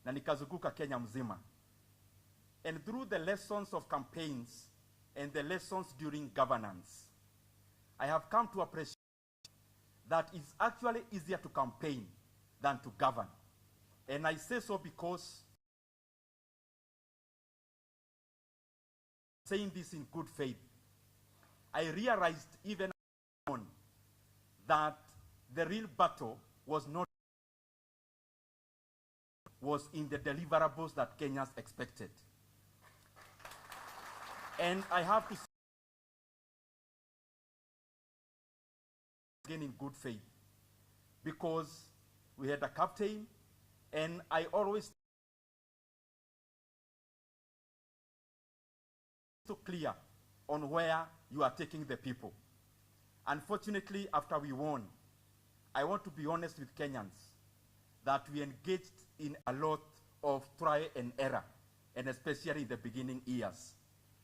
na nikazunguka Kenya mzima. And through the lessons of campaigns and the lessons during governance, I have come to appreciate that it's actually easier to campaign than to govern. And I say so because saying this in good faith, I realized even on that the real battle was in the deliverables that Kenyans expected. And I have to say again in good faith, because we had a captain, and I always so clear on where you are taking the people. Unfortunately, after we won, I want to be honest with Kenyans that we engaged in a lot of trial and error, and especially in the beginning years.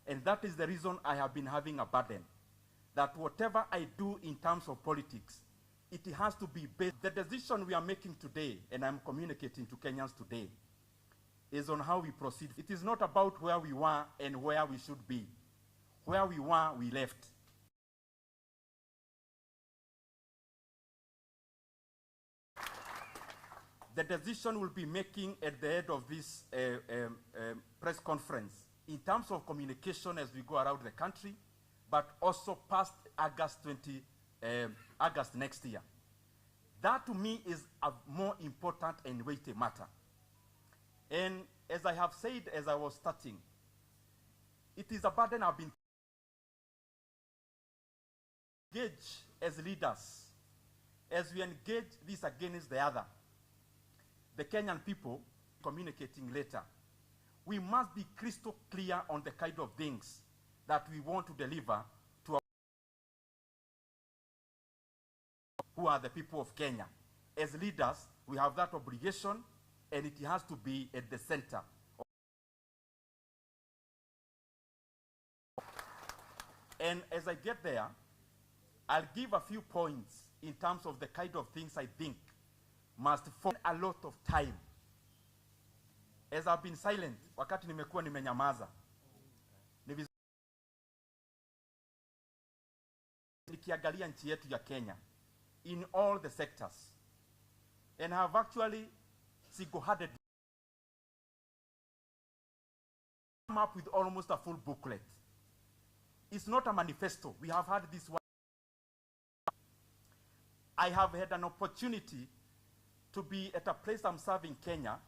And that is the reason I have been having a burden, that whatever I do in terms of politics, it has to be based. The decision we are making today, and I'm communicating to Kenyans today, is on how we proceed. It is not about where we were and where we should be. Where we were, we left. The decision we'll be making at the end of this press conference in terms of communication as we go around the country, but also past August next year. That to me is a more important and weighty matter. And as I have said as I was starting, it is a burden I've been engaged as leaders, as we engage this against the other. The Kenyan people communicating later, we must be crystal clear on the kind of things that we want to deliver to our who are the people of Kenya. As leaders, we have that obligation, and it has to be at the center. And as I get there, I'll give a few points in terms of the kind of things I think must form a lot of time. As I've been silent, wakati nimekuwa nimenyamaza, nikiangalia nchi yetu ya Kenya in all the sectors, and have actually single-handedly come up with almost a full booklet. It's not a manifesto. We have had this one. I have had an opportunity to be at a place I'm serving Kenya,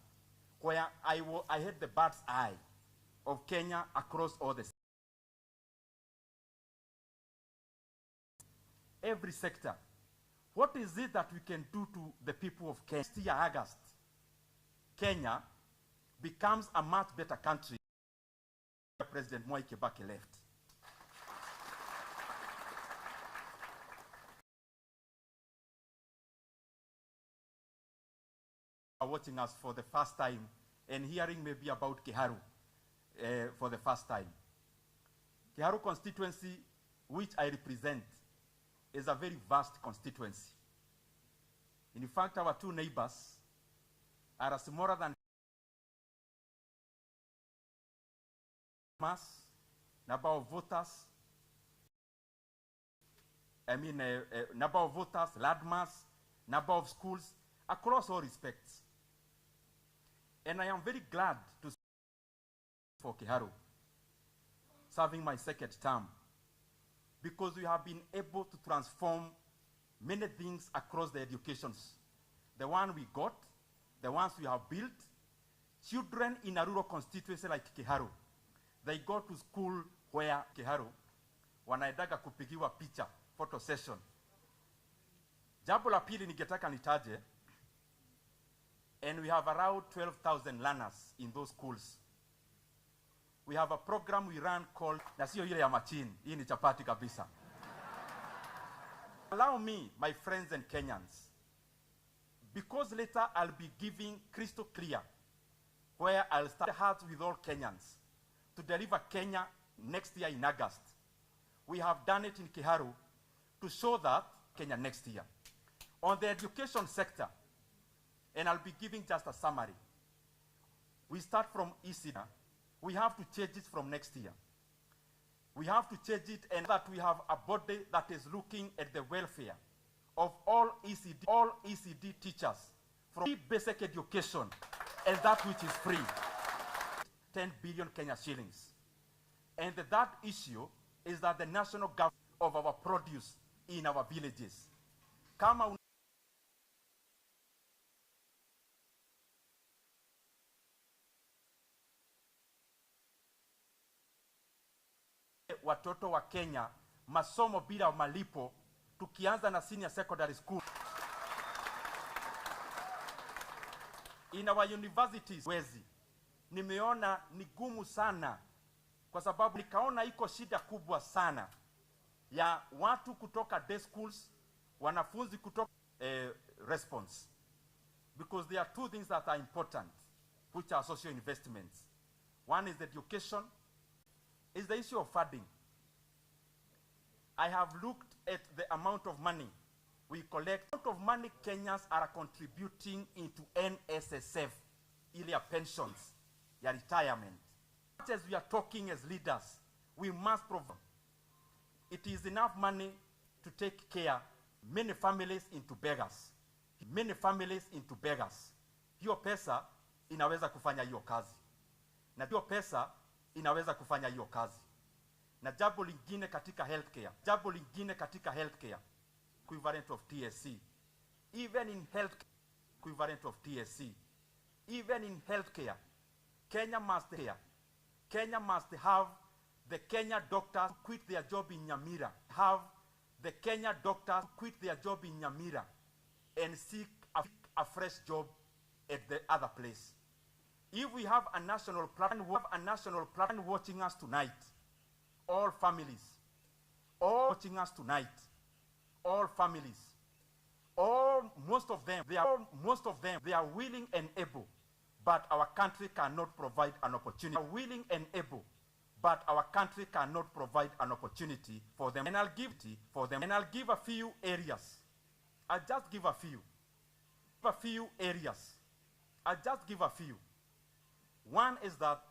where I had the bird's eye of Kenya across all the every sector. What is it that we can do to the people of Kenya? Next year, August, Kenya becomes a much better country. President Mwai Kibaki left. Are watching us for the first time and hearing maybe about Kiharu for the first time. Kiharu constituency, which I represent, is a very vast constituency. In fact, our two neighbors are smaller than mass, number of voters, number of voters, large mass, number of schools, across all respects. And I am very glad to for Kiharu, serving my second term, because we have been able to transform many things across the educations. The one we got, the ones we have built. Children in a rural constituency like Kiharu, they go to school where Kiharu, wanaendaga kupigiwa picha, photo session. Jambo la pili ningetaka nitaje, and we have around 12,000 learners in those schools. We have a program we run called, na sio ile ya machine, hii ni chapati kabisa. Allow me, my friends and Kenyans, because later I'll be giving crystal clear where I'll start hearts with all Kenyans to deliver Kenya next year in August. We have done it in Kiharu to show that Kenya next year. On the education sector, and I'll be giving just a summary. We start from ECD. We have to change it from next year. We have to change it, and that we have a body that is looking at the welfare of all ECD teachers from basic education and that which is free. 10 billion Kenya shillings. And that issue is that the national government of our produce in our villages. Kama watoto wa Kenya masomo bila malipo tukianza na senior secondary school. In our universities wezi nimeona ni gumu sana, kwa sababu nikaona iko shida kubwa sana ya watu kutoka day schools, wanafunzi kutoka response, because there are two things that are important which are social investments. One is education, is the issue of funding. I have looked at the amount of money we collect, amount of money Kenyans are contributing into NSSF, ile ya pensions, ya retirement. As we are talking as leaders, we must provide. It is enough money to take care many families into beggars. Many families into beggars. Hiyo pesa inaweza kufanya hiyo kazi. Na hiyo pesa inaweza kufanya hiyo kazi. Na jambo lingine katika healthcare. Jambo lingine katika healthcare. Equivalent of TSC. Even in healthcare, equivalent of TSC. Even in healthcare, Kenya must have the Kenya doctors quit their job in Nyamira. Have the Kenya doctors quit their job in Nyamira and seek a fresh job at the other place. If we have a national plan, watching us tonight, all families, all watching us tonight, all families, most of them, they are willing and able, but our country cannot provide an opportunity. They are willing and able, but our country cannot provide an opportunity for them. And I'll give a few areas. I'll just give a few areas. I'll just give a few. One is that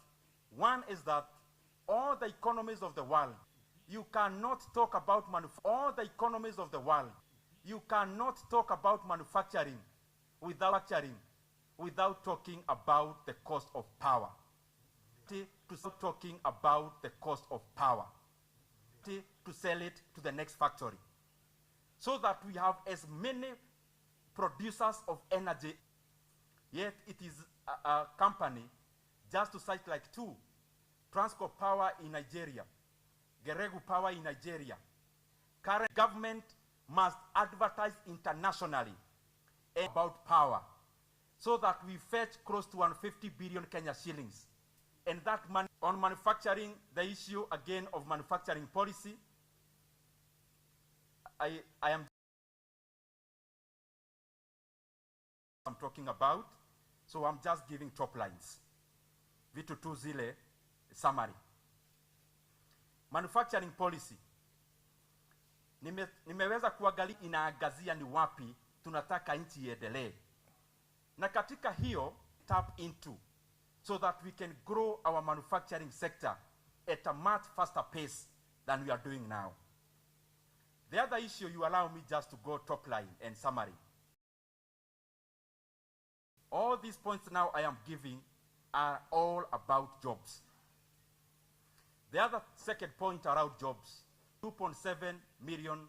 all the economies of the world, you cannot talk about all the economies of the world, you cannot talk about manufacturing without talking about the cost of power. To start talking about the cost of power, to sell it to the next factory, so that we have as many producers of energy. Yet it is a company, just to cite like two, Transco Power in Nigeria, Geregu Power in Nigeria. Current government must advertise internationally about power, so that we fetch close to 150 billion Kenya shillings. And that money on manufacturing, the issue again of manufacturing policy, I'm talking about, so I'm just giving top lines. Vitu tu zile summary. Manufacturing policy. Nimeweza kuangalia inaangazia ni wapi tunataka nchi iendelee. Na katika hiyo tap into, so that we can grow our manufacturing sector at a much faster pace than we are doing now. The other issue, you allow me just to go top line and summary. All these points now I am giving are all about jobs. The other second point around jobs, 2.7 million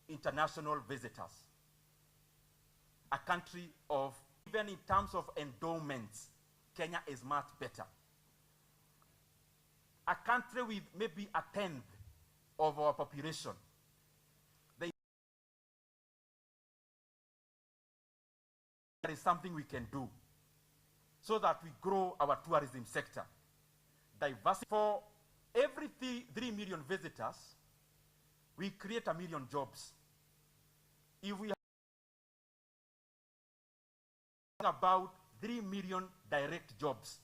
international visitors. A country of, even in terms of endowments, Kenya is much better. A country with maybe a tenth of our population. There is something we can do so that we grow our tourism sector. Diversity. For every 3 million visitors, we create 1 million jobs. If we have about 3 million direct jobs,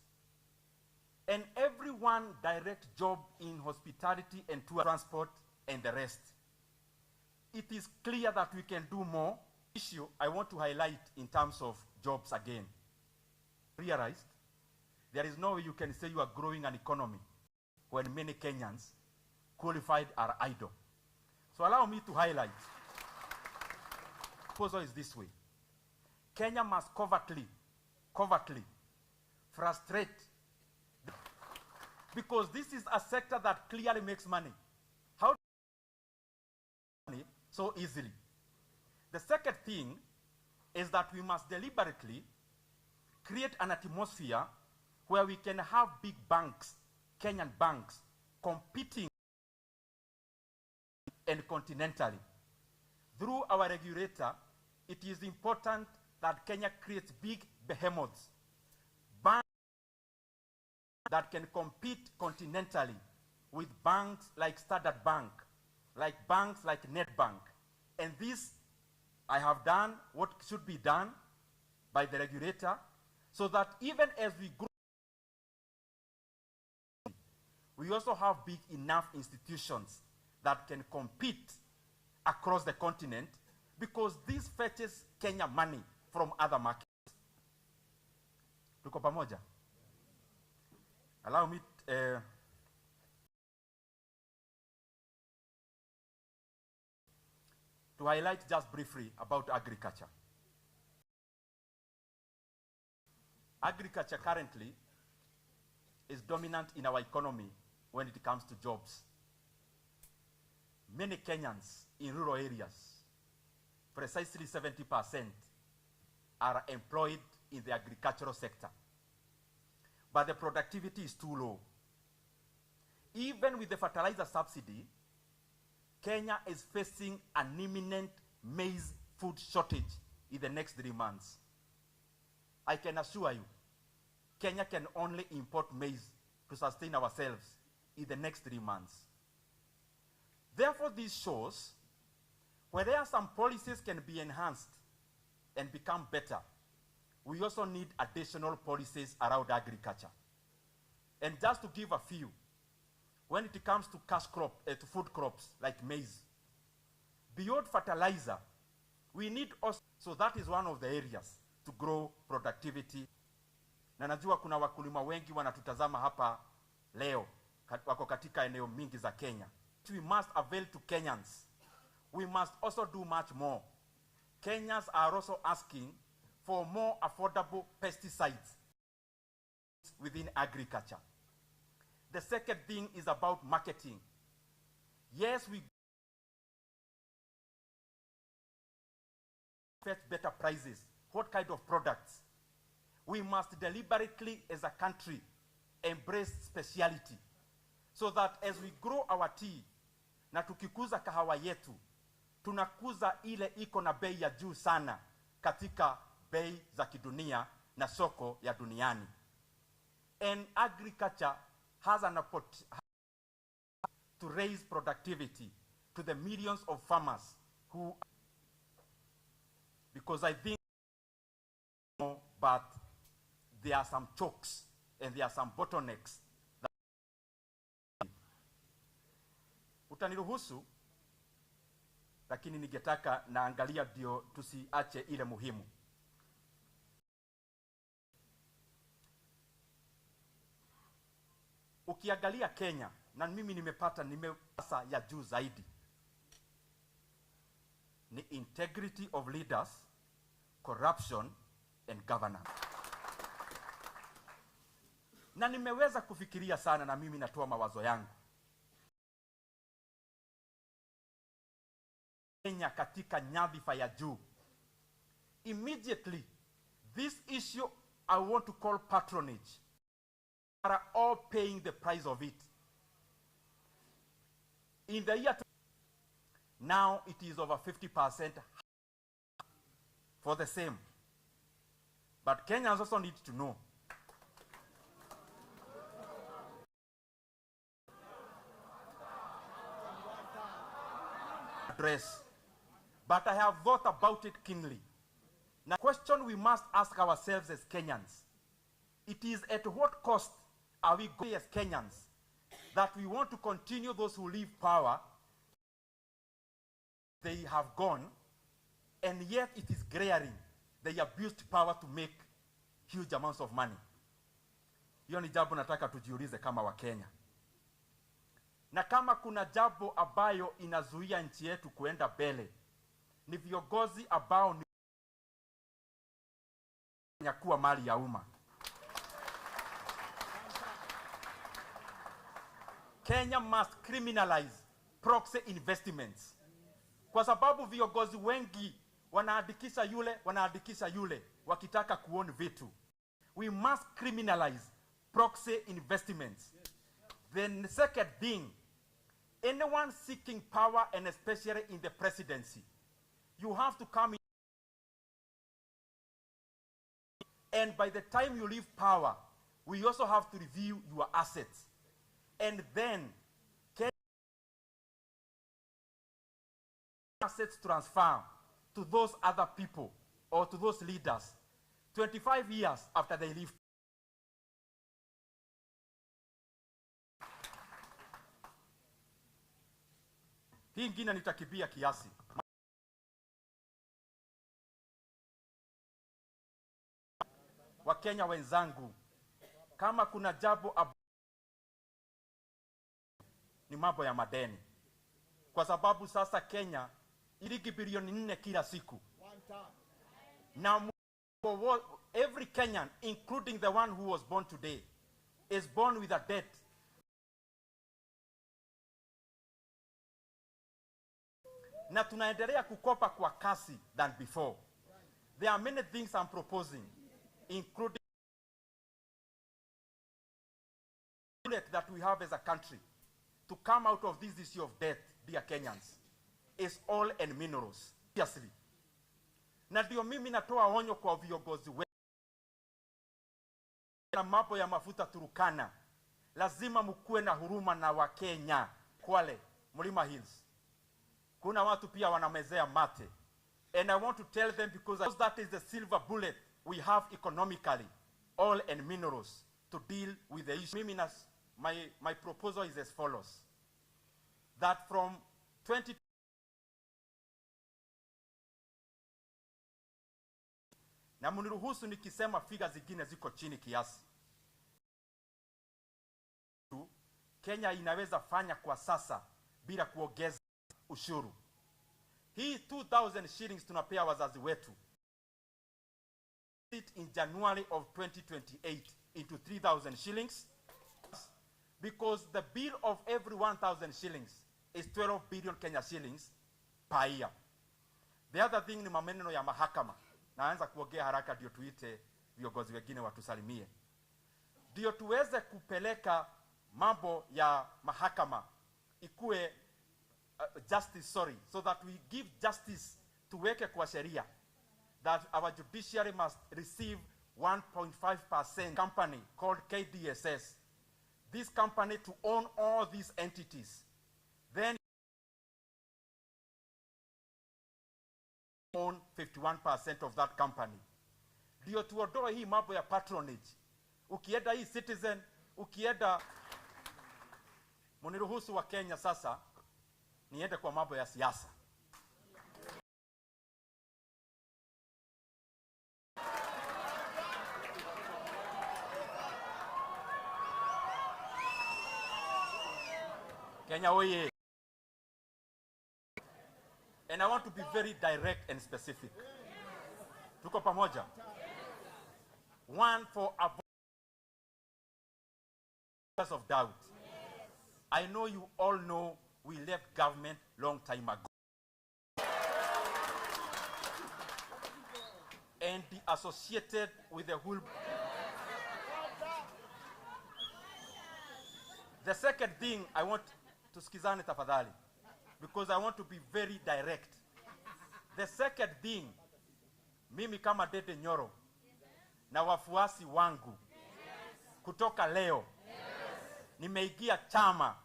and every one direct job in hospitality and tour transport and the rest, it is clear that we can do more. Issue I want to highlight in terms of jobs again. Realized There is no way you can say you are growing an economy when many Kenyans qualified are idle. So allow me to highlight. Proposal is this way. Kenya must covertly frustrate, because this is a sector that clearly makes money. How do you make money so easily? The second thing is that we must deliberately create an atmosphere where we can have big banks, Kenyan banks, competing and continentally. Through our regulator, it is important that Kenya creates big behemoths, banks that can compete continentally with banks like Standard Bank, like banks like Netbank. And this, I have done what should be done by the regulator, so that even as we grow, we also have big enough institutions that can compete across the continent, because this fetches Kenya money from other markets. Tuko pamoja? Allow me to highlight just briefly about agriculture. Agriculture currently is dominant in our economy when it comes to jobs. Many Kenyans in rural areas, precisely 70%, are employed in the agricultural sector. But the productivity is too low. Even with the fertilizer subsidy, Kenya is facing an imminent maize food shortage in the next 3 months. I can assure you, Kenya can only import maize to sustain ourselves in the next 3 months. Therefore, this shows where there are some policies can be enhanced and become better, we also need additional policies around agriculture. And just to give a few, when it comes to to food crops like maize, beyond fertilizer, we need also, so that is one of the areas to grow productivity. Na najua kuna wakulima wengi wanatutazama hapa leo, wako katika eneo mingi za Kenya. We must avail to Kenyans. We must also do much more. Kenyans are also asking for more affordable pesticides within agriculture. The second thing is about marketing. Yes, we fetch better prices. What kind of products? We must deliberately, as a country, embrace speciality, so that as we grow our tea, na tukikuza kahawa yetu, tunakuza ile iko na bei ya juu sana katika bei za kidunia na soko ya duniani. And agriculture has an opportunity to raise productivity to the millions of farmers who, because I think, but there are some chokes and there are some bottlenecks. Utaniruhusu, lakini ningetaka naangalia ndio tusiache ile muhimu. Ukiangalia Kenya, na mimi nimepata ya juu zaidi, ni integrity of leaders, corruption and governance. Na nimeweza kufikiria sana, na mimi natoa mawazo yangu. Kenya katika nyadhifa ya juu. Immediately, this issue I want to call patronage. Are all paying the price of it. In the year now, it is over 50% for the same. But Kenyans also need to know address. But I have thought about it keenly. Now, the question we must ask ourselves as Kenyans, it is at what cost are we going as Kenyans that we want to continue those who leave power, they have gone, and yet it is glaring they abused power to make huge amounts of money. Hiyo ni jambo nataka tujiulize kama Wakenya. Na kama kuna jambo ambayo inazuia nchi yetu kuenda mbele, ni viongozi ambao ni kuwa mali ya umma. Kenya must criminalize proxy investments. Kwa sababu viongozi wengi wanaandikisha yule wakitaka kuona vitu. We must criminalize proxy investments. The second thing, anyone seeking power, and especially in the presidency, you have to come in, and by the time you leave power, we also have to review your assets. And then, can assets transfer to those other people or to those leaders 25 years after they leave? Hii ingine nitakibia kiasi. Wakenya wenzangu, kama kuna jambo ni mambo ya madeni. Kwa sababu sasa Kenya iliki bilioni 4 kila siku. Na every Kenyan, including the one who was born today, is born with a debt. Na tunaendelea kukopa kwa kasi than before. There are many things I'm proposing, including that we have as a country to come out of this issue of debt, dear Kenyans, is oil and minerals. Seriously. Na ndio mimi natoa onyo kwa viongozi wetu. Na mambo ya mafuta Turukana, lazima mkuwe na huruma na Wakenya. Kwale, Mlima Hills, kuna watu pia wanamezea mate. And I want to tell them, because that is the silver bullet we have economically, oil and minerals, to deal with the issue. My proposal is as follows: that from 20 na muniruhusu nikisema figa zingine ziko chini kiasi, Kenya inaweza fanya kwa sasa bila kuongeza ushuru. Hii 2,000 shillings tunapea wazazi wetu in January of 2028 into 3,000 shillings, because the bill of every 1,000 shillings is 12 billion Kenya shillings per year. The other thing ni maneno ya mahakama. Naanza kuongea haraka ndio tuite viongozi wengine watusalimie. Ndio tuweze kupeleka mambo ya mahakama ikue so that we give justice, tuweke kwa sheria that our judiciary must receive 1.5% company called KDSS. This company to own all these entities. Then own 51% of that company. Ndio tuondoe hii mambo ya patronage. Ukienda hii Citizen, ukienda, muniruhusu wa Kenya sasa niende kwa mambo ya siasa. Kenya oye. And I want to be very direct and specific. Tuko pamoja? One, for avoidance of doubt. I know you all know we left government long time ago. And be associated with the whole. The second thing I want to skizane tafadhali, because I want to be very direct. The second thing, mimi kama Ndindi Nyoro na wafuasi wangu kutoka leo nimeingia chama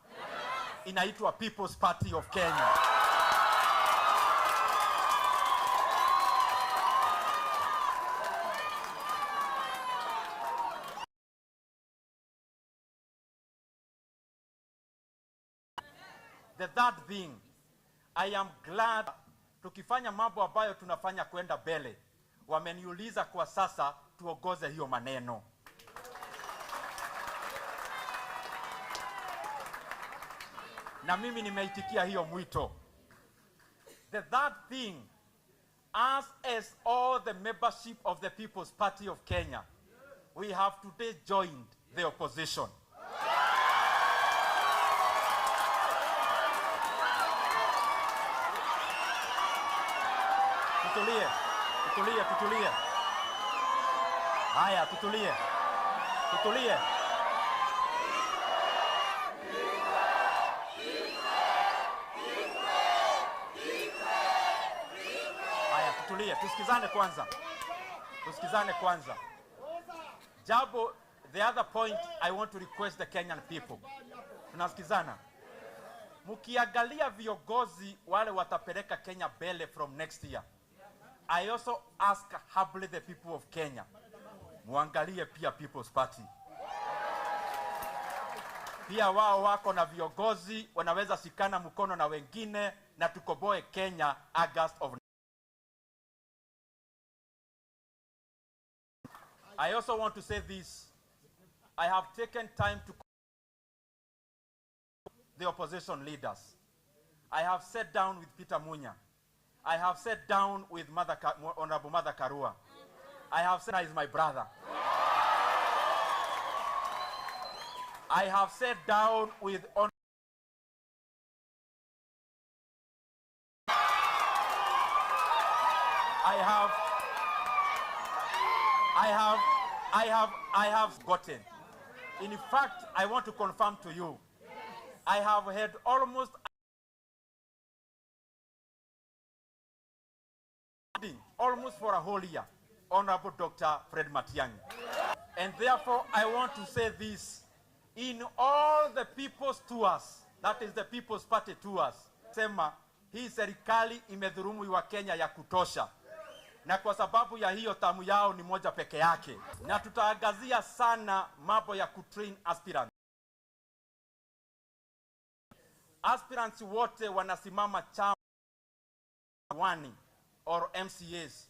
inaitwa People's Party of Kenya. The third thing, I am glad tukifanya mambo ambayo tunafanya kwenda mbele, wameniuliza kwa sasa tuongoze hiyo maneno. na mimi nimeitikia hiyo mwito. The third thing, us as all the membership of the People's Party of Kenya, we have today joined the opposition. Tutulie, tutulie, tutulie. Haya, tutulie. Tutulie. Haya, tutulie. Tusikizane kwanza. Tusikizane kwanza. Jambo, the other point I want to request the Kenyan people. Tunasikizana. Mukiangalia viongozi wale watapeleka Kenya mbele from next year. I also ask humbly the people of Kenya, muangalie pia People's Party. Pia wao wako na viongozi wanaweza shikana mkono na wengine na tukoboe Kenya August of. I also want to say this. I have taken time to the opposition leaders. I have sat down with Peter Munya. I have sat down with Honorable Mother Karua. I have said is my brother. I have sat down with I have gotten. In fact, I want to confirm to you, I have had almost for a whole year, Honorable Dr. Fred Matiang'i. And therefore, I want to say this, in all the people's tours, that is the People's Party tours, sema, hii serikali imedhulumu wa Kenya ya kutosha. Na kwa sababu ya hiyo tamu yao ni moja peke yake. Na tutaangazia sana mambo ya kutrain aspirants. Aspirants wote wanasimama chama wani or MCAs.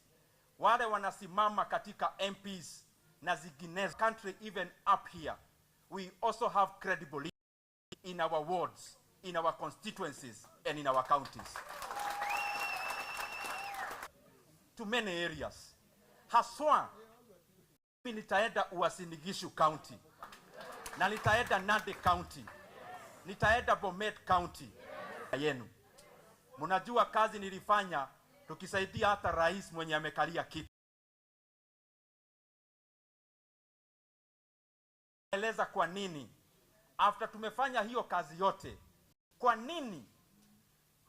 Wale wanasimama katika MPs na zinginezo. Country even up here. We also have credibility in our wards, in our constituencies and in our counties. To many areas. Haswa, mimi nitaenda Uasin Gishu County. Na nitaenda Nandi County. Nitaenda Bomet County. Yenu. Mnajua kazi nilifanya tukisaidia hata rais mwenye amekalia kiti. Eleza kwa nini after tumefanya hiyo kazi yote, kwa nini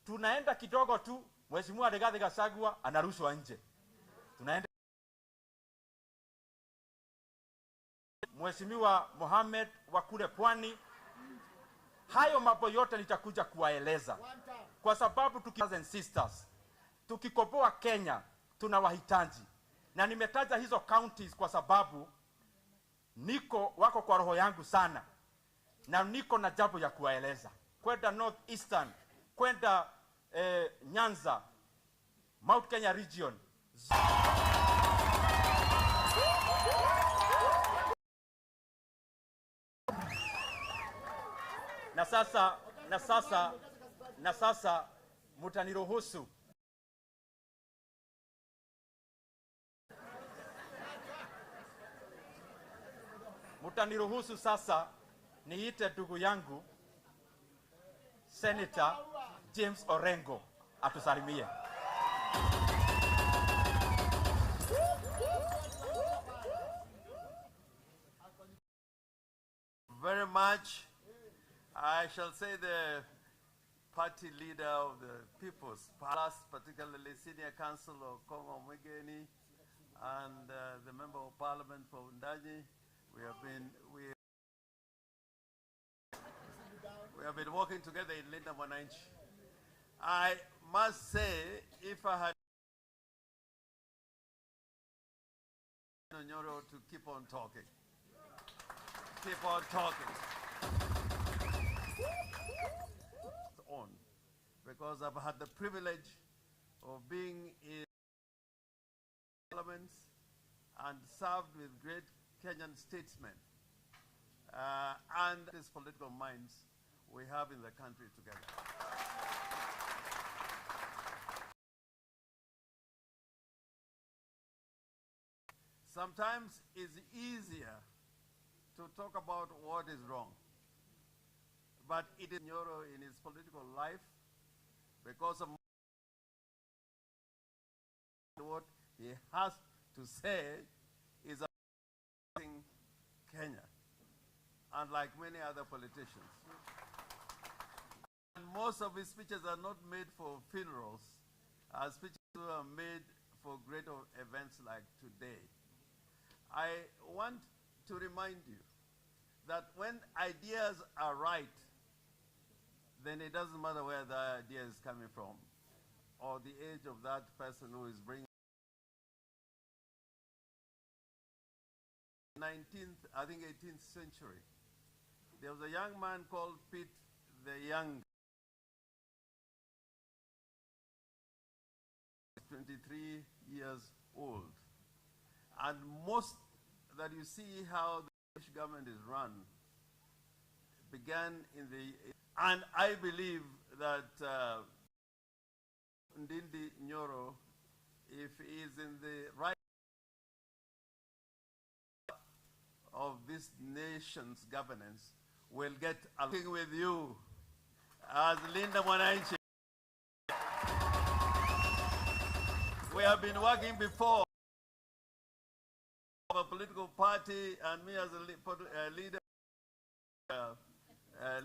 tunaenda kidogo tu Mheshimiwa Rigathi Gachagua anarushwa nje. Tunaenda Mheshimiwa Mohamed wa kule Pwani. Hayo mambo yote nitakuja kuwaeleza. Kwa sababu sisters, tukikoboa Kenya tunawahitaji. Na nimetaja hizo counties kwa sababu wako kwa roho yangu sana. Na niko na jambo ya kuwaeleza. Kwenda North Eastern, kwenda Nyanza, Mount Kenya region. Na sasa mutaniruhusu sasa niite ndugu yangu Senator James Orengo atusalimie. Very much. I shall say the party leader of the People's Palace, particularly Senior Council of Kongo Mwigeni and the Member of Parliament for Ndindi. We have been working together in Linda Mwananchi. I must say, if I had Ndindi Nyoro to keep on talking, on, because I've had the privilege of being in parliaments and served with great Kenyan statesmen and these political minds we have in the country together. Sometimes it's easier to talk about what is wrong. But it is Nyoro in his political life, because of what he has to say is about Kenya, unlike many other politicians. And most of his speeches are not made for funerals, speeches are made for great events like today. I want to remind you that when ideas are right, then it doesn't matter where the idea is coming from or the age of that person who is bringing. 19th, I think 18th century, there was a young man called Pete the Young, 23 years old. And most that you see how the British government is run began in the, and I believe that Ndindi Nyoro, if he is in the right of this nation's governance, will get along with you as Linda Mwananchi. We have been working before of a political party, and me as a leader,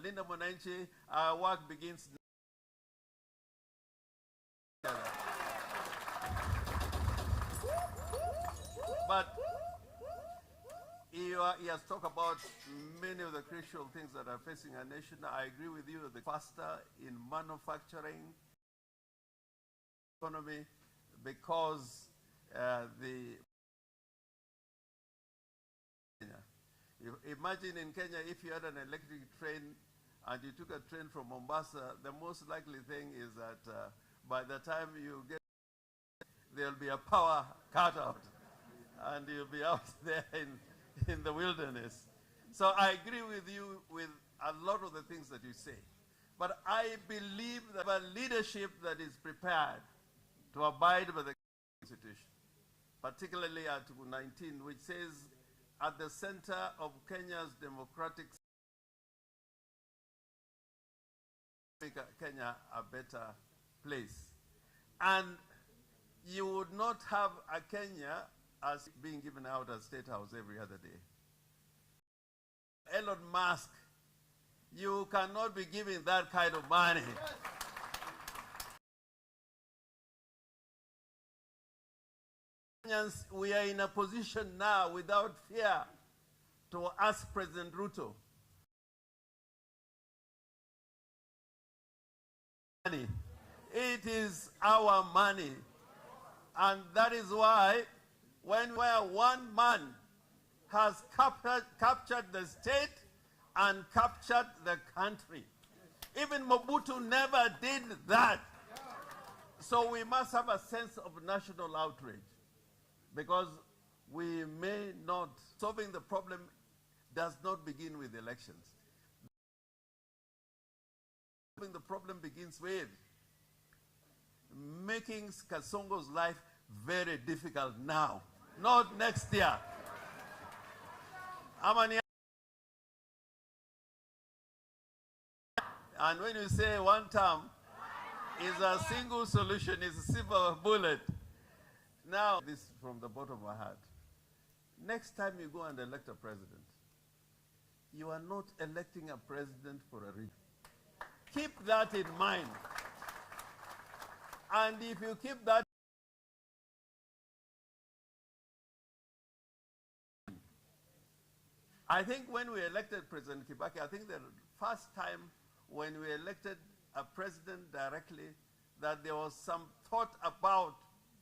Linda Mwananchi, our work begins together. But he has talked about many of the crucial things that are facing our nation. I agree with you, the faster in manufacturing economy, because imagine in Kenya, if you had an electric train and you took a train from Mombasa, the most likely thing is that by the time you get, there'll be a power cutout and you'll be out there in the wilderness. So I agree with you with a lot of the things that you say. But I believe that a leadership that is prepared to abide by the Constitution, particularly Article 19, which says, at the center of Kenya's democratic make Kenya a better place. And you would not have a Kenya as being given out as State House every other day. Elon Musk, you cannot be giving that kind of money. We are in a position now without fear to ask President Ruto. It is our money. And that is why where one man has captured the state and captured the country. Even Mobutu never did that. So we must have a sense of national outrage, because we may not, solving the problem does not begin with elections. Solving the problem begins with making Kasongo's life very difficult now, not next year. And when you say one term is a single solution, is a silver bullet. Now, this from the bottom of my heart. Next time you go and elect a president, you are not electing a president for a reason. Keep that in mind. And if you keep that, I think when we elected President Kibaki, I think the first time when we elected a president directly, that there was some thought about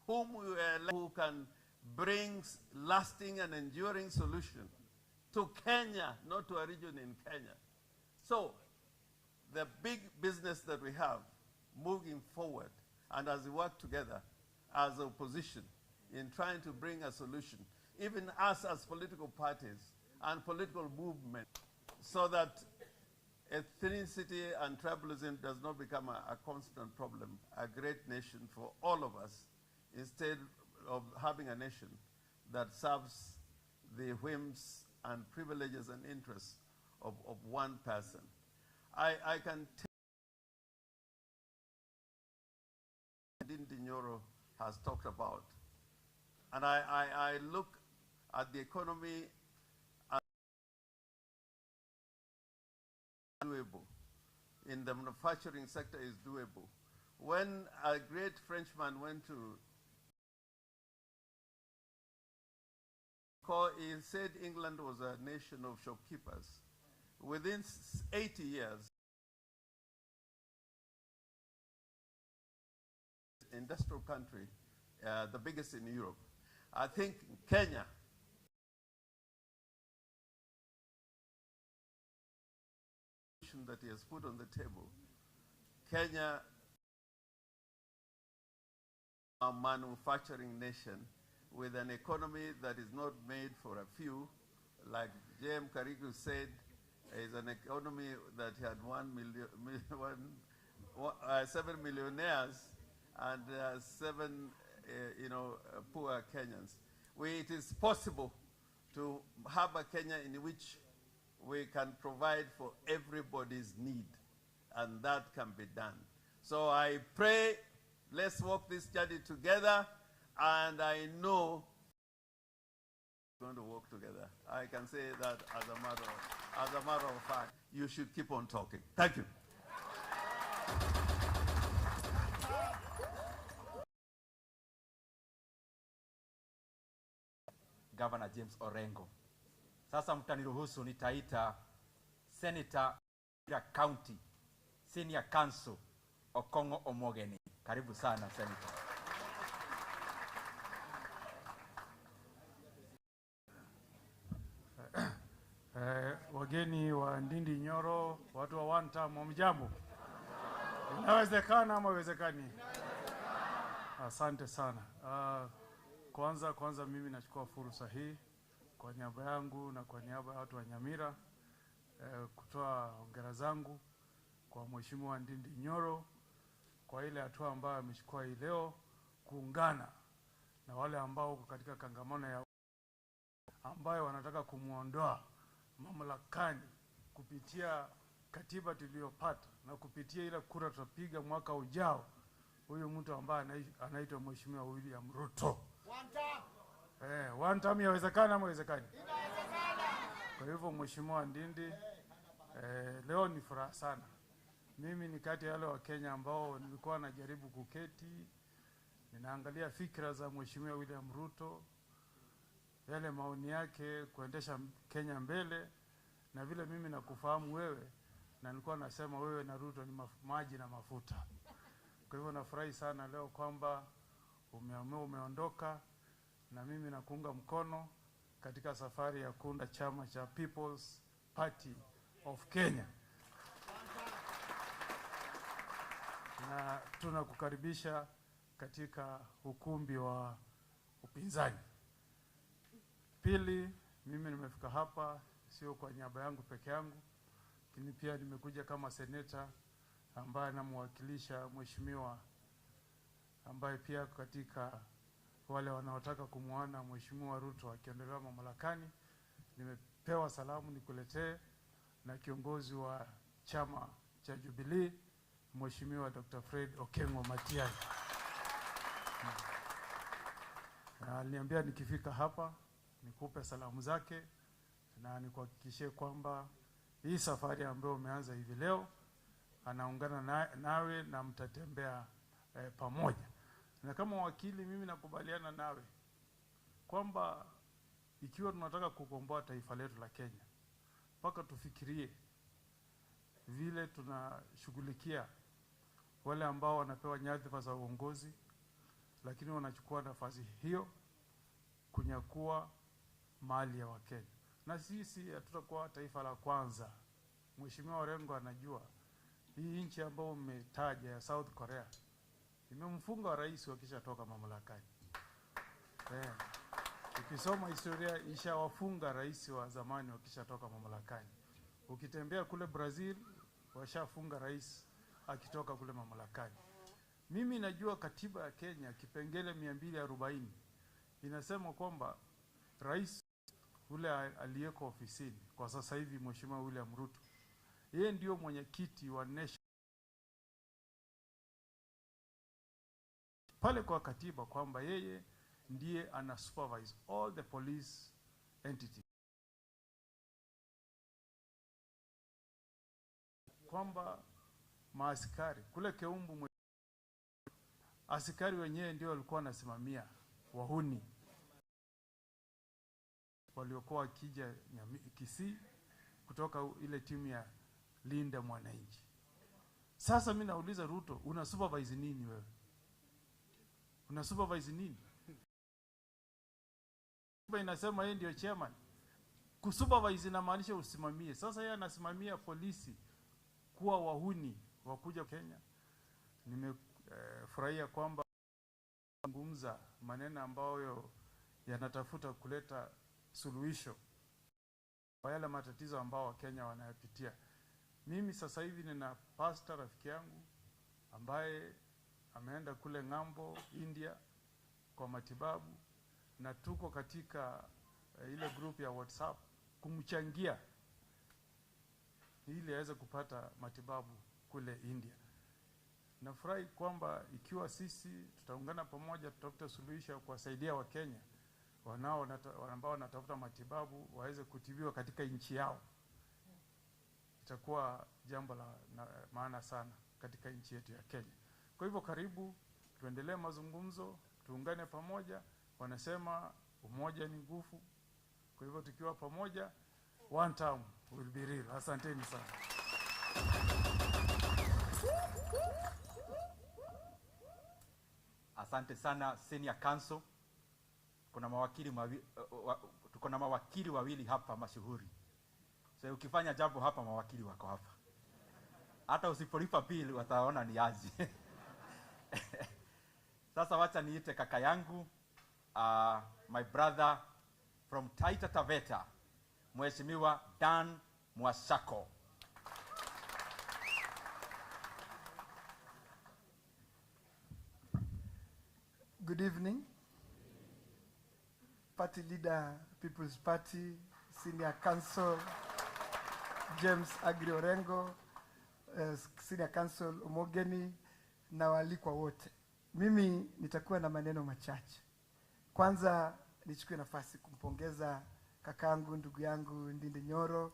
whom we were who can bring lasting and enduring solution to Kenya, not to a region in Kenya. So the big business that we have moving forward, and as we work together as opposition in trying to bring a solution, even us as political parties and political movement, so that ethnicity and tribalism does not become a constant problem, a great nation for all of us, instead of having a nation that serves the whims and privileges and interests of one person. I can tell Ndindi Nyoro has talked about. And I look at the economy as doable. In the manufacturing sector is doable. When a great Frenchman went to, he said England was a nation of shopkeepers. Within 80 years, industrial country, the biggest in Europe. I think Kenya that he has put on the table. Kenya, a manufacturing nation with an economy that is not made for a few, like J.M. Karigu said, is an economy that had 7 millionaires and 7 poor Kenyans. It is possible to have a Kenya in which we can provide for everybody's need, and that can be done. So I pray, let's walk this journey together, and I know we're going to work together. I can say that as a matter of fact. You should keep on talking. Thank you. Governor James Orengo. Sasa mtaniruhusu nitaita Senator County Senior Council Okongo Omogeni. Karibu sana Senator. Wageni wa Ndindi Nyoro, watu wa one term, mjambo. Inawezekana ama haiwezekani? Asante sana. Kwanza mimi nachukua fursa hii kwa niaba yangu na kwa niaba ya watu wa Nyamira kutoa hongera zangu kwa Mheshimiwa Ndindi Nyoro kwa ile hatua ambayo amechukua hii leo kuungana na wale ambao wako katika kangamano ya ambayo wanataka kumuondoa mamlakani kupitia katiba tuliyopata na kupitia ile kura tutapiga mwaka ujao. Huyu mtu ambaye anaitwa Mheshimiwa William Ruto. One term yawezekana ama haiwezekani? Kwa hivyo Mheshimiwa Ndindi, leo ni furaha sana. Mimi ni kati ya wale wa Kenya ambao nilikuwa najaribu kuketi, ninaangalia fikra za Mheshimiwa William Ruto, yale maoni yake kuendesha Kenya mbele, na vile mimi nakufahamu wewe, na nilikuwa nasema wewe na Ruto ni maji na mafuta. Kwa hivyo nafurahi sana leo kwamba umeondoka, na mimi nakuunga mkono katika safari ya kuunda chama cha People's Party of Kenya. Na tunakukaribisha katika ukumbi wa upinzani. Pili, mimi nimefika hapa sio kwa niaba yangu peke yangu, lakini pia nimekuja kama seneta ambaye namwakilisha mheshimiwa ambaye pia katika wale wanaotaka kumuona Mheshimiwa Ruto akiondolewa mamlakani. Nimepewa salamu nikuletee na kiongozi wa chama cha Jubilee Mheshimiwa Dr. Fred Okengo Matiang'i. Na aliniambia nikifika hapa nikupe salamu zake na nikuhakikishie kwamba hii safari ambayo umeanza hivi leo anaungana nawe na mtatembea pamoja. Na kama wakili mimi nakubaliana nawe kwamba ikiwa tunataka kukomboa taifa letu la Kenya, mpaka tufikirie vile tunashughulikia wale ambao wanapewa nyadhifa za uongozi, lakini wanachukua nafasi hiyo kunyakua mali ya Wakenya. Na sisi hatutakuwa taifa la kwanza. Mheshimiwa Orengo anajua hii nchi ambayo umetaja ya South Korea imemfunga rais wakisha toka mamlakani. Ukisoma historia ishawafunga rais wa zamani wakisha toka mamlakani. Ukitembea kule Brazil washafunga rais akitoka kule mamlakani. Mimi najua katiba ya Kenya kipengele 240 inasema kwamba rais ule aliyeko ofisini kwa sasa hivi, Mheshimiwa William Ruto, yeye ndio mwenyekiti wa nation pale kwa katiba, kwamba yeye ndiye ana supervise all the police entities, kwamba maaskari kule Keumbu, askari wenyewe ndio walikuwa wanasimamia wahuni waliokuwa wakija Kisii kutoka ile timu ya Linda Mwananchi. Sasa mimi nauliza Ruto, una supervise nini wewe? Una supervise nini? Inasema yeye ndio chairman. Kusupervise inamaanisha usimamie. Sasa yeye anasimamia polisi kuwa wahuni wakuja Kenya. Nimefurahia kwamba zungumza maneno ambayo yanatafuta kuleta suluhisho kwa yale matatizo ambao Wakenya wanayapitia. Mimi sasa hivi nina pastor rafiki yangu ambaye ameenda kule ng'ambo India kwa matibabu, na tuko katika ile group ya WhatsApp kumchangia ili aweze kupata matibabu kule India. Nafurahi kwamba ikiwa sisi tutaungana pamoja, tutafute suluhisho kuwasaidia Wakenya ambao wanatafuta matibabu waweze kutibiwa katika nchi yao, itakuwa jambo la maana sana katika nchi yetu ya Kenya. Kwa hivyo karibu tuendelee mazungumzo, tuungane pamoja. Wanasema umoja ni nguvu. Kwa hivyo tukiwa pamoja, one term will be real. Asanteni sana. Asante sana Senior Counsel. Tuko na mawakili wawili hapa mashuhuri. So ukifanya jambo hapa, mawakili wako hapa. Hata usipolipa bill wataona ni aje. Sasa wacha niite kaka yangu, my brother from Taita Taveta, Mheshimiwa Dan Mwashako. Good evening. Party Leader, People's Party, Senior Counsel, James Agri Orengo, Senior Counsel Omogeni, na walikwa wote. Mimi nitakuwa na maneno machache. Kwanza nichukue nafasi kumpongeza kakangu, ndugu yangu Ndindi Nyoro.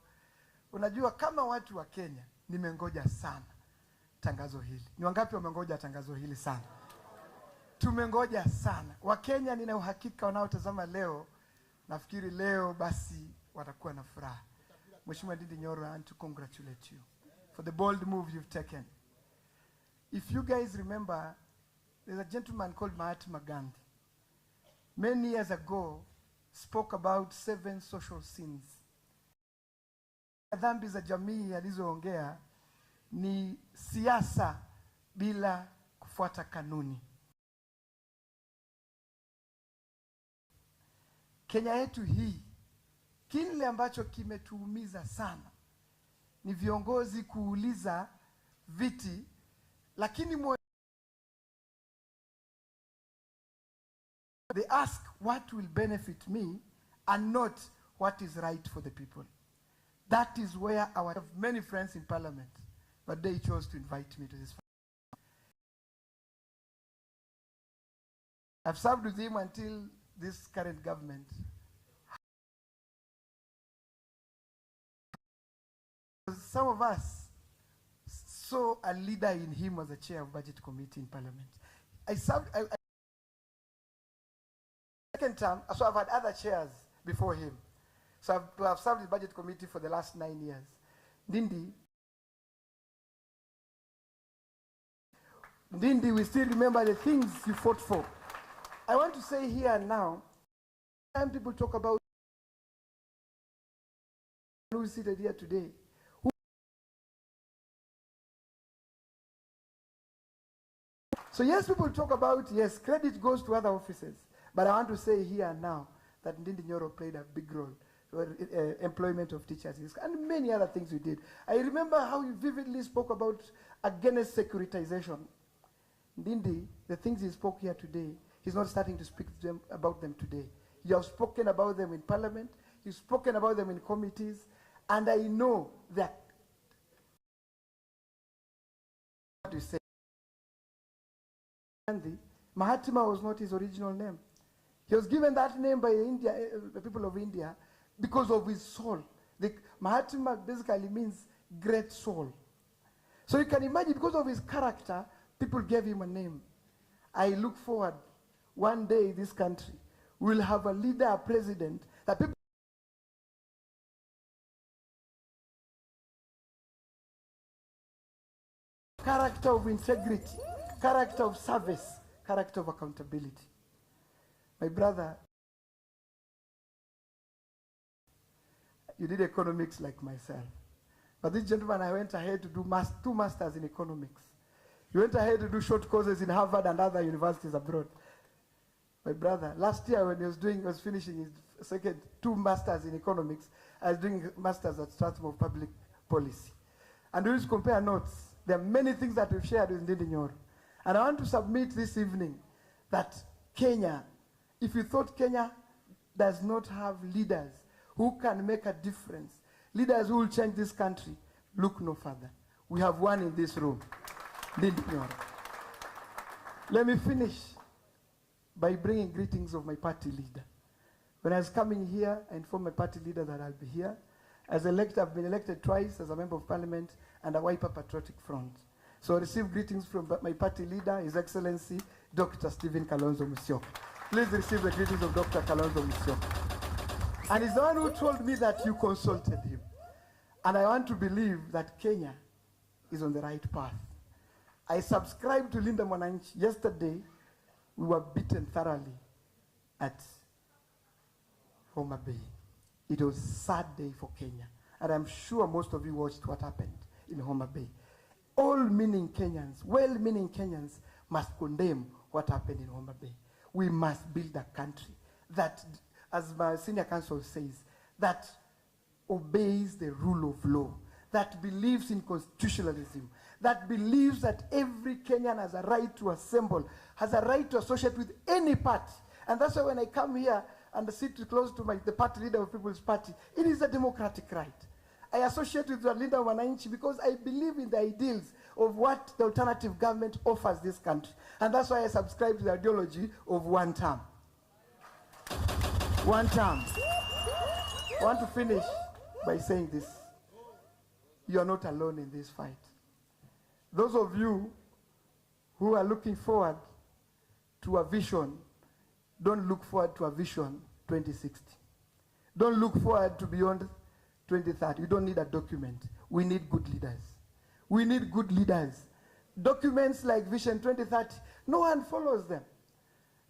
Unajua kama watu wa Kenya, nimengoja sana tangazo hili. Ni wangapi wamengoja tangazo hili sana? Tumengoja sana. Wakenya nina uhakika wanaotazama leo, nafikiri leo basi watakuwa na furaha. Mheshimiwa Ndindi Nyoro, I want to congratulate you for the bold move you've taken. If you guys remember, there's a gentleman called Mahatma Gandhi. Many years ago, spoke about 7 social sins. Dhambi za jamii alizoongea ni siasa bila kufuata kanuni. Kenya yetu hii, kile ambacho kimetuumiza sana ni viongozi kuuliza viti, lakini they ask what will benefit me and not what is right for the people. That is where I have many friends in parliament, but they chose to invite me to this. I've served with him until this current government. Some of us saw a leader in him as a chair of budget committee in parliament. I served second term, so I've had other chairs before him. So I've served the budget committee for the last 9 years. Ndindi, we still remember the things you fought for. I want to say here and now, when people talk about who is seated here today, so yes, people talk about, yes, credit goes to other offices, but I want to say here and now that Ndindi Nyoro played a big role. employment of teachers, and many other things we did. I remember how you vividly spoke about against securitization. Ndindi, the things he spoke here today, he's not starting to speak to them about them today. You have spoken about them in Parliament, you've spoken about them in committees, and I know that what you say. Mahatma was not his original name. He was given that name by the people of India because of his soul. Mahatma basically means great soul. So you can imagine, because of his character, people gave him a name. I look forward, one day this country will have a leader, a president, that people character of integrity, character of service, character of accountability. My brother, you did economics like myself. But this gentleman, I went ahead to do 2 masters in economics. He went ahead to do short courses in Harvard and other universities abroad. My brother, last year when he was finishing his second 2 masters in economics, I was doing masters at Stratham of Public Policy. And we used to compare notes. There are many things that we've shared with Ndindi Nyoro. And I want to submit this evening that Kenya, if you thought Kenya does not have leaders who can make a difference, leaders who will change this country, look no further. We have one in this room, Ndindi Nyoro. Let me finish by bringing greetings of my party leader. When I was coming here, I informed my party leader that I'll be here. As elected, I've been elected twice as a member of parliament and a Wiper Patriotic Front. So I receive greetings from my party leader, His Excellency, Dr. Stephen Kalonzo Musyoka. Please receive the greetings of Dr. Kalonzo Musyoka. And he's the one who told me that you consulted him. And I want to believe that Kenya is on the right path. I subscribe to Linda Mwananchi. Yesterday, we were beaten thoroughly at Homa Bay. It was a sad day for Kenya. And I'm sure most of you watched what happened in Homa Bay. All meaning Kenyans, well-meaning Kenyans must condemn what happened in Homa Bay. We must build a country that, as my senior counsel says, that obeys the rule of law, that believes in constitutionalism, that believes that every Kenyan has a right to assemble, has a right to associate with any party. And that's why when I come here and sit close to the party leader of People's Party, it is a democratic right. I associate with the leader of Wananchi because I believe in the ideals of what the alternative government offers this country. And that's why I subscribe to the ideology of one term. One term. I want to finish by saying this. You are not alone in this fight. Those of you who are looking forward to a vision, don't look forward to a vision 2060. Don't look forward to beyond 2030. You don't need a document. We need good leaders. We need good leaders. Documents like Vision 2030, no one follows them.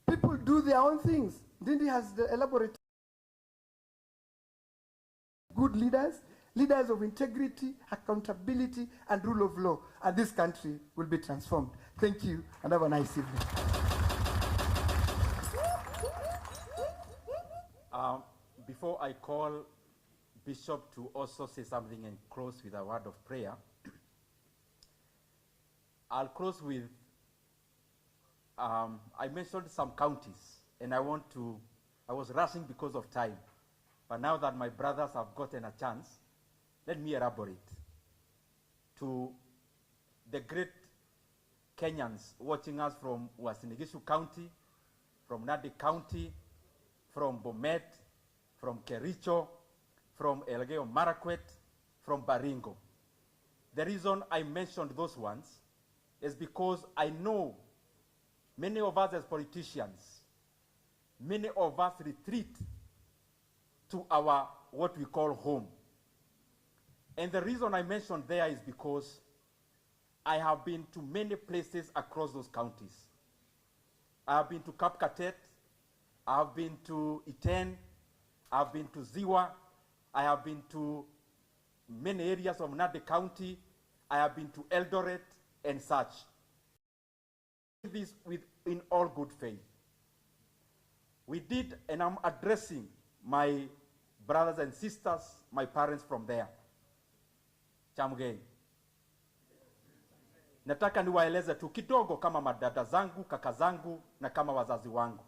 People do their own things. Ndindi has elaborated good leaders, leaders of integrity, accountability, and rule of law, and this country will be transformed. Thank you, and have a nice evening. Before I call Bishop to also say something and close with a word of prayer, I'll close with, I mentioned some counties, and I was rushing because of time. But now that my brothers have gotten a chance, let me elaborate. To the great Kenyans watching us from Uasin Gishu County, from Nandi County, from Bomet, from Kericho, from Elgeyo Marakwet, from Baringo. The reason I mentioned those ones is because I know many of us as politicians, many of us retreat to our, what we call home. And the reason I mentioned there is because I have been to many places across those counties. I have been to Kapkatet, I have been to Iten, I have been to Ziwa, I have been to many areas of Nandi County, I have been to Eldoret and such. This in all good faith. We did, and I'm addressing my brothers and sisters, my parents from there. Chamgei. Nataka niwaeleze tu kidogo kama madada zangu, kaka zangu na kama wazazi wangu.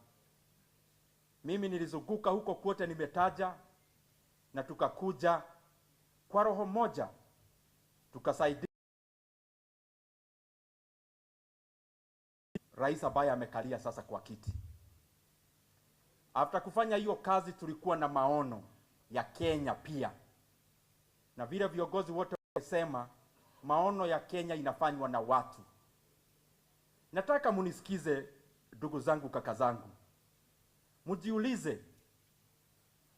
Mimi nilizunguka huko kote nimetaja, na tukakuja kwa roho moja tukasaidia rais ambaye amekalia sasa kwa kiti. After kufanya hiyo kazi tulikuwa na maono ya Kenya pia. Na vile viongozi wote wamesema maono ya Kenya inafanywa na watu. Nataka munisikize ndugu zangu, kaka zangu. Mujiulize,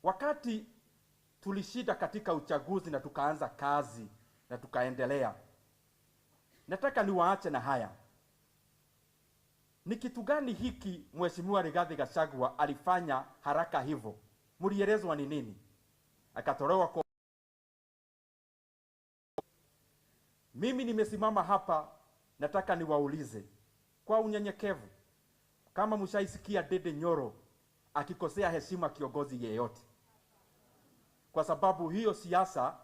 wakati tulishinda katika uchaguzi na tukaanza kazi na tukaendelea, nataka niwaache na haya. Ni kitu gani hiki Mheshimiwa Rigathi Gachagua alifanya haraka hivyo? Mlielezwa ni nini? Akatolewa kwa... Mimi nimesimama hapa, nataka niwaulize kwa unyenyekevu, kama mshaisikia Ndindi Nyoro akikosea heshima kiongozi yeyote, kwa sababu hiyo siasa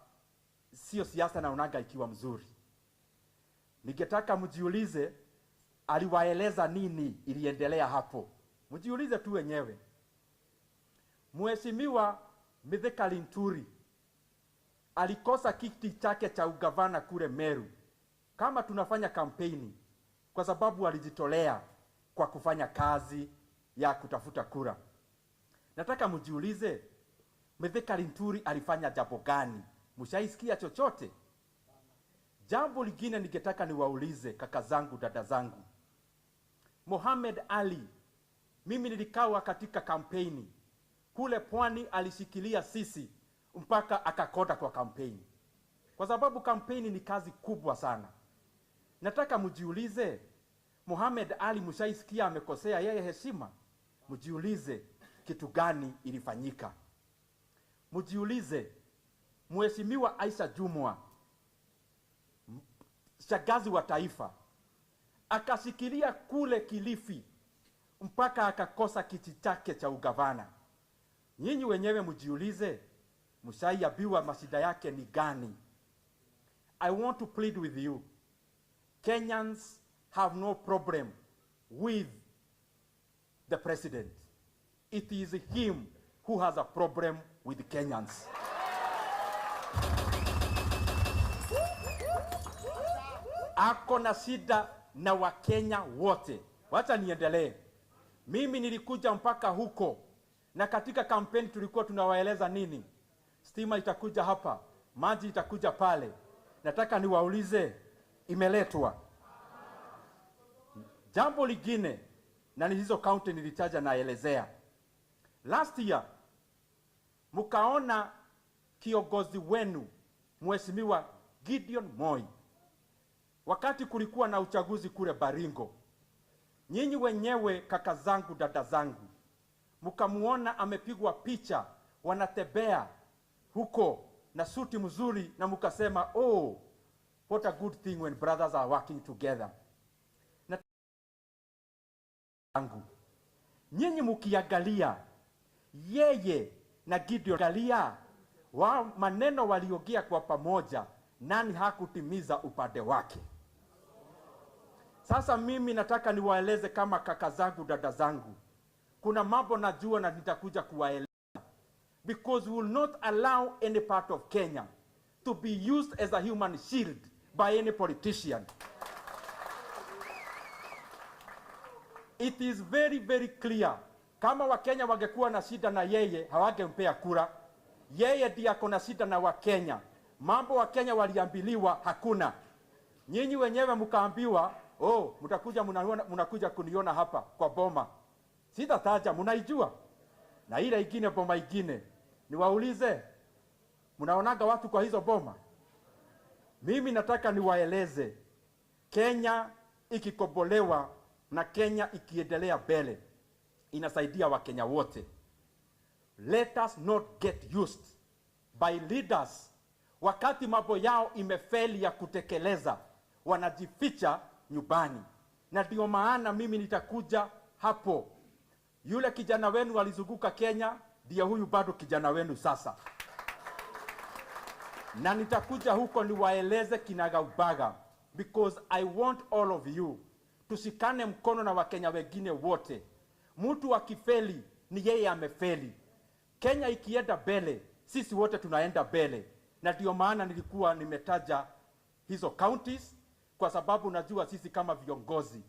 sio siasa naonaga ikiwa mzuri. Ningetaka mjiulize aliwaeleza nini iliendelea hapo. Mjiulize tu wenyewe. Mheshimiwa Mithika Linturi alikosa kiti chake cha ugavana kule Meru kama tunafanya kampeni, kwa sababu alijitolea kwa kufanya kazi ya kutafuta kura. Nataka mjiulize, Mithika Linturi alifanya jambo gani? Mshaisikia chochote? Jambo lingine ningetaka niwaulize kaka zangu, dada zangu. Mohamed Ali, mimi nilikawa katika kampeni kule Pwani, alishikilia sisi mpaka akakoda kwa kampeni, kwa sababu kampeni ni kazi kubwa sana. Nataka mjiulize, Mohamed Ali mshaisikia amekosea yeye heshima? Mjiulize kitu gani ilifanyika. Mjiulize, Mheshimiwa Aisha Jumwa, shagazi wa taifa, akashikilia kule Kilifi mpaka akakosa kiti chake cha ugavana. Nyinyi wenyewe mjiulize, mshaiambiwa mashida yake ni gani? I want to plead with you. Kenyans have no problem with the president. It is him who has a problem with Kenyans. Ako na shida na Wakenya wote. Wacha niendelee. Mimi nilikuja mpaka huko, na katika kampeni tulikuwa tunawaeleza nini? Stima itakuja hapa, maji itakuja pale. Nataka niwaulize, imeletwa? Jambo lingine, na ni hizo county nilitaja naelezea. Last year mkaona kiongozi wenu Mheshimiwa Gideon Moi, wakati kulikuwa na uchaguzi kule Baringo, nyinyi wenyewe kaka zangu, dada zangu, mkamuona amepigwa picha wanatembea huko na suti mzuri, na mkasema, oh, what a good thing when brothers are working together. Na nyinyi mkiangalia yeye na Gideon, angalia wa maneno waliongea kwa pamoja, nani hakutimiza upande wake? Sasa mimi nataka niwaeleze kama kaka zangu, dada zangu, kuna mambo najua na nitakuja kuwaeleza, because we will not allow any part of Kenya to be used as a human shield by any politician. It is very, very clear. Kama Wakenya wangekuwa na shida na yeye, hawangempea kura. Yeye ndiye ako na shida na Wakenya. Mambo Wakenya waliambiliwa hakuna. Nyinyi wenyewe mkaambiwa, oh, mnakuja kuniona hapa kwa boma. Sitataja, mnaijua. Na ile ingine boma ingine. Niwaulize, mnaonaga watu kwa hizo boma? Mimi nataka niwaeleze, Kenya ikikombolewa na Kenya ikiendelea mbele, inasaidia Wakenya wote. Let us not get used by leaders, wakati mambo yao imefeli ya kutekeleza, wanajificha nyumbani. Na ndio maana mimi nitakuja hapo. Yule kijana wenu alizunguka Kenya, ndiye huyu bado kijana wenu sasa. Na nitakuja huko niwaeleze kinagaubaga, because I want all of you tushikane mkono na Wakenya wengine wote. Mtu akifeli ni yeye amefeli. Kenya ikienda mbele, sisi wote tunaenda mbele. Na ndio maana nilikuwa nimetaja hizo counties, kwa sababu najua sisi kama viongozi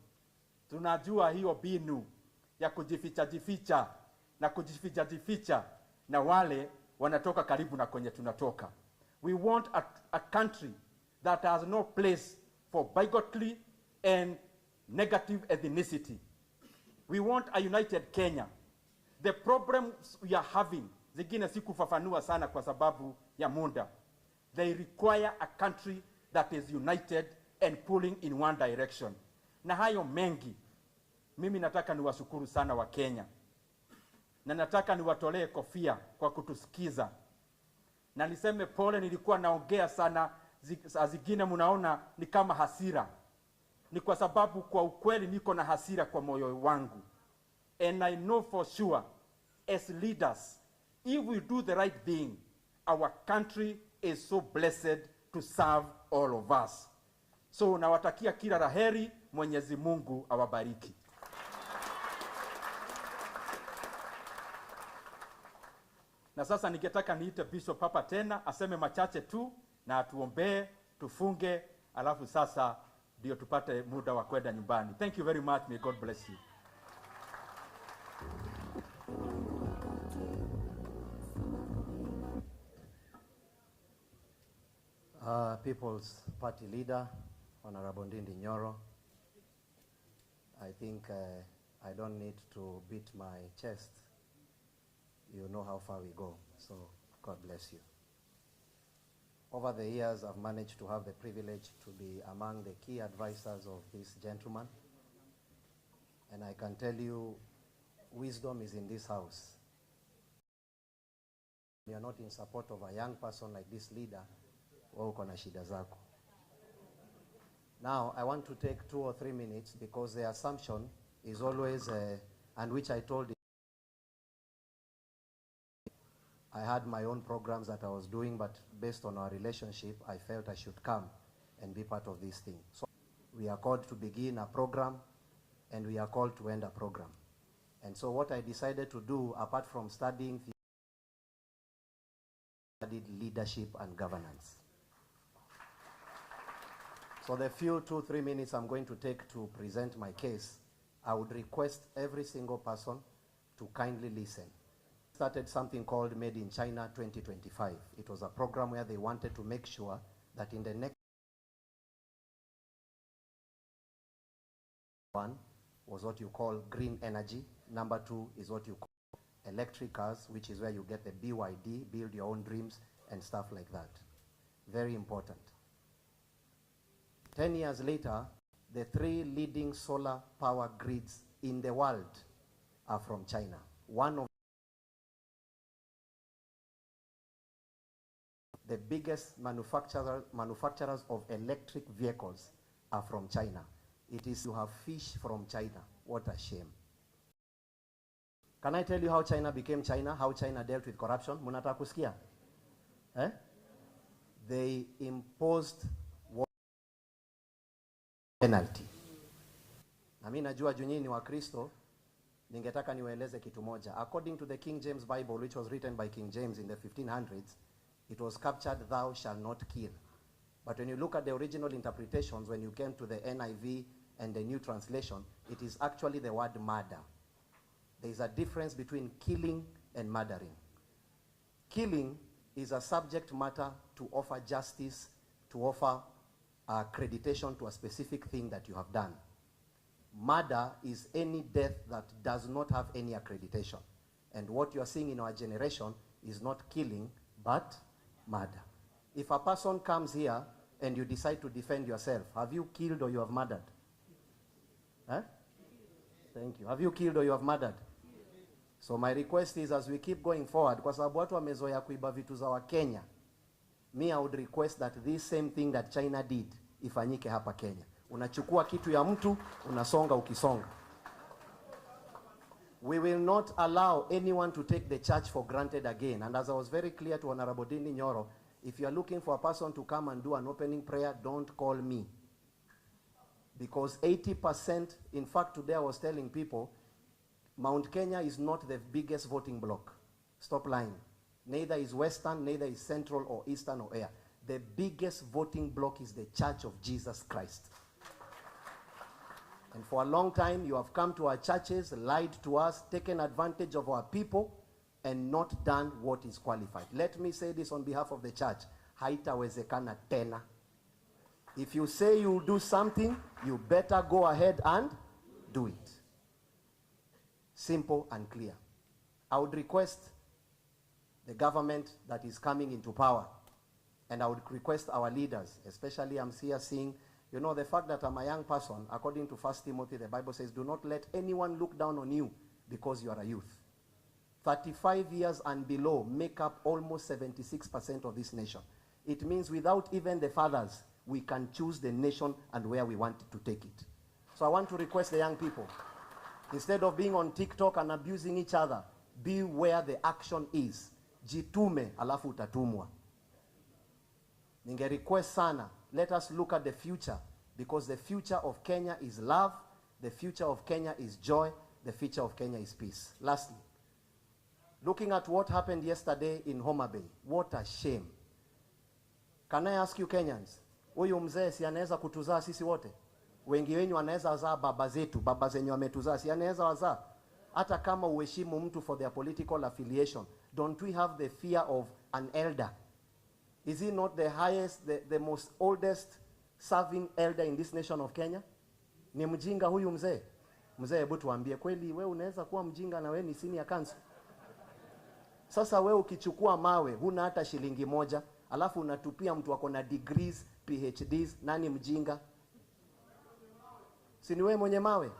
tunajua hiyo binu ya kujificha na wale wanatoka karibu na kwenye tunatoka. We want a country that has no place for bigotry and negative ethnicity. We want a united Kenya. The problems we are having, zingine sikufafanua sana kwa sababu ya muda, they require a country that is united and pulling in one direction. Na hayo mengi, mimi nataka niwashukuru sana wa Kenya. Na nataka niwatolee kofia kwa kutusikiza. Na niseme pole, nilikuwa naongea sana, zingine mnaona ni kama hasira. Ni kwa sababu kwa ukweli niko na hasira kwa moyo wangu. And I know for sure, as leaders, if we do the right thing, our country is so blessed to serve all of us. So nawatakia kila laheri, Mwenyezi Mungu awabariki. Na sasa ningetaka niite Bishop hapa tena aseme machache tu na atuombee, tufunge, alafu sasa ndio tupate muda wa kwenda nyumbani. Thank you very much. May God bless you. People's Party Leader, Honorable Ndindi Nyoro, I think I don't need to beat my chest. You know how far we go, so God bless you. Over the years, I've managed to have the privilege to be among the key advisors of this gentleman. And I can tell you, wisdom is in this house. You are not in support of a young person like this leader, uko na shida zako. Now, I want to take 2 or 3 minutes because the assumption is always, and which I told you, I had my own programs that I was doing, but based on our relationship, I felt I should come and be part of this thing. So we are called to begin a program, and we are called to end a program. And so what I decided to do, apart from studying, I studied leadership and governance. So the few 2-3 minutes I'm going to take to present my case, I would request every single person to kindly listen. Started something called Made in China 2025. It was a program where they wanted to make sure that in the next one was what you call green energy. Number 2 is what you call electric cars, which is where you get the BYD, build your own dreams and stuff like that. Very important. 10 years later, the 3 leading solar power grids in the world are from China. One of the biggest manufacturers of electric vehicles are from China. It is you have fish from China. What a shame. Can I tell you how China became China? How China dealt with corruption? Munataka kusikia? They imposed penalty. Na mimi najua junyi ni wa Kristo, ningetaka niwaeleze kitu moja. According to the King James Bible, which was written by King James in the 1500s, it was captured, thou shalt not kill. But when you look at the original interpretations, when you came to the NIV and the New Translation, it is actually the word murder. There is a difference between killing and murdering. Killing is a subject matter to offer justice, to offer accreditation to a specific thing that you have done. Murder is any death that does not have any accreditation. And what you are seeing in our generation is not killing, but murder. If a person comes here and you decide to defend yourself, have you killed or you have murdered? Thank you. Have you killed or you have murdered? So my request is, as we keep going forward, kwa sababu watu wamezoea kuiba vitu za Wakenya, me I would request that this same thing that China did ifanyike hapa Kenya. Unachukua kitu ya mtu, unasonga ukisonga. We will not allow anyone to take the church for granted again. And as I was very clear to Honorable Ndindi Nyoro, if you are looking for a person to come and do an opening prayer, don't call me. Because 80%, in fact, today I was telling people, Mount Kenya is not the biggest voting bloc. Stop lying. Neither is Western, neither is Central or Eastern or Air. The biggest voting bloc is the Church of Jesus Christ. And for a long time, you have come to our churches, lied to us, taken advantage of our people, and not done what is qualified. Let me say this on behalf of the church. Haitawezekana tena. If you say you'll do something, you better go ahead and do it. Simple and clear. I would request the government that is coming into power, and I would request our leaders, especially I'm here seeing, you know, the fact that I'm a young person, according to 1 Timothy, the Bible says, do not let anyone look down on you because you are a youth. 35 years and below make up almost 76% of this nation. It means without even the fathers, we can choose the nation and where we want to take it. So I want to request the young people, instead of being on TikTok and abusing each other, be where the action is. Jitume alafu utatumwa. Ninge request sana, let us look at the future, because the future of Kenya is love, the future of Kenya is joy, the future of Kenya is peace. Lastly, looking at what happened yesterday in Homa Bay, what a shame. Can I ask you Kenyans, huyu mzee si anaweza kutuzaa sisi wote? Wengi wenyu anaweza wazaa baba zetu, baba zenyu wametuzaa, si anaweza wazaa? Hata kama uheshimu mtu for their political affiliation, don't we have the fear of an elder? Is he not the highest, the most oldest serving elder in this nation of Kenya? Ni mjinga huyu mzee? Mzee, hebu tuambie kweli, wewe unaweza kuwa mjinga na wewe ni senior council? Sasa wewe ukichukua mawe, huna hata shilingi moja, alafu unatupia mtu wako na degrees, PhDs, nani mjinga? Si ni wewe mwenye mawe?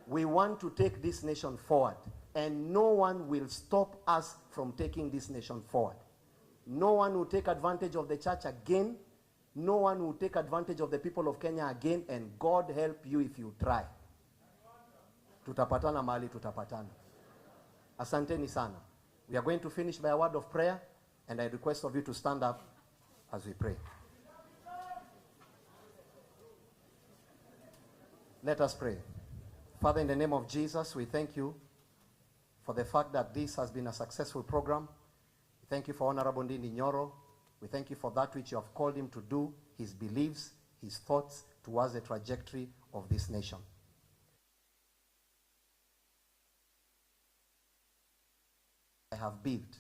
We want to take this nation forward, and no one will stop us from taking this nation forward. No one will take advantage of the church again. No one will take advantage of the people of Kenya again, and God help you if you try. Tutapatana mahali tutapatana. Asanteni sana. We are going to finish by a word of prayer, and I request of you to stand up as we pray. Let us pray. Father, in the name of Jesus, we thank you for the fact that this has been a successful program. We thank you for Honorable Ndindi Nyoro. We thank you for that which you have called him to do, his beliefs, his thoughts towards the trajectory of this nation. I have built,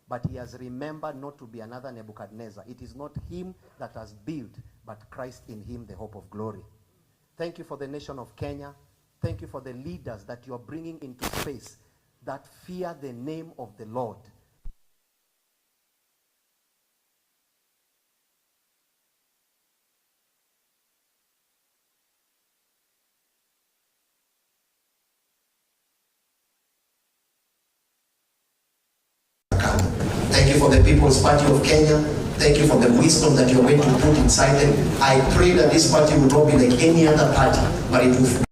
but he has remembered not to be another Nebuchadnezzar. It is not him that has built, but Christ in him, the hope of glory. Thank you for the nation of Kenya. Thank you for the leaders that you are bringing into space that fear the name of the Lord. Thank you for the People's Party of Kenya. Thank you for the wisdom that you're going to put inside them. I pray that this party will not be like any other party, but it will